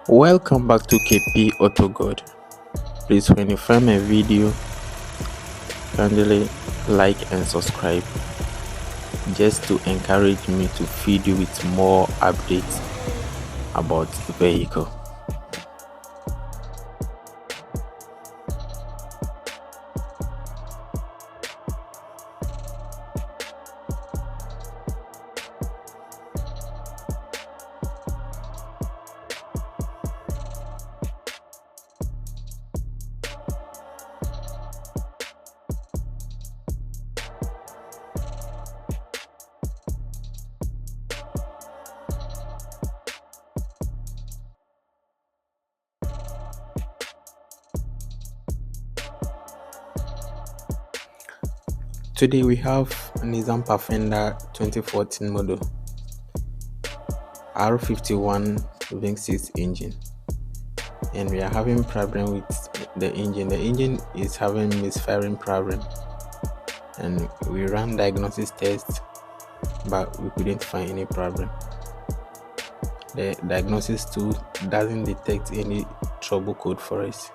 Welcome back to KP Auto God. Please, when you find my video, kindly like and subscribe just to encourage me to feed you with more updates about the vehicle. Today we have Nissan Pathfinder 2014 model R51 V6 engine, and we are having problem with the engine. The engine is having misfiring problem, and we ran diagnosis tests, but we couldn't find any problem. The diagnosis tool doesn't detect any trouble code for us.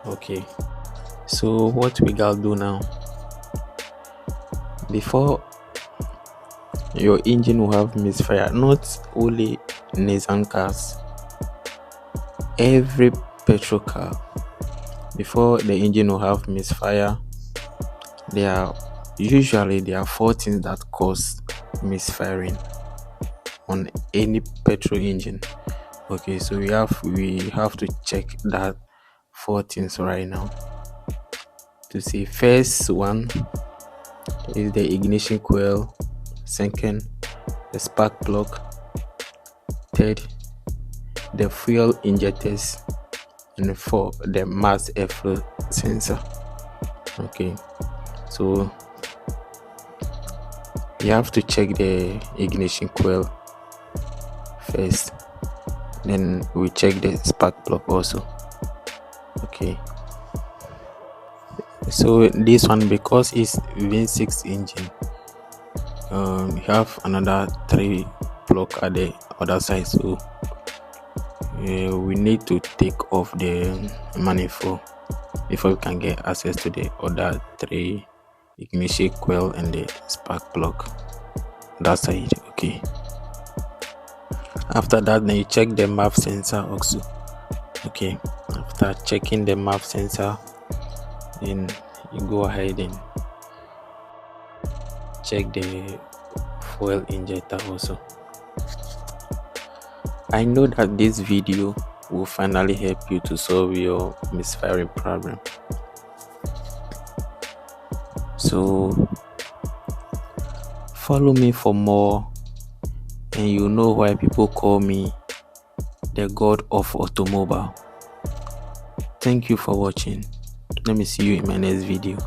Okay, so what we gotta do now? Before your engine will have misfire, not only Nissan cars, every petrol car, before the engine will have misfire, there are four things that cause misfiring on any petrol engine. Okay, so we have to check that four things right now to see. First one is the ignition coil, second the spark plug, third the fuel injectors, and fourth the mass airflow sensor. Okay, so you have to check the ignition coil first, then we check the spark plug also. Okay, so this one, because it's V6 engine, we have another 3 plug at the other side, so we need to take off the manifold before we can get access to the other 3 ignition coil and the spark plug that side. Okay, after that, then you check the MAF sensor also. Okay, after checking the MAF sensor, then you go ahead and check the fuel injector also. I know that this video will finally help you to solve your misfiring problem. So follow me for more, and you know why people call me the God of Automobile. Thank you for watching. Let me see you in my next video.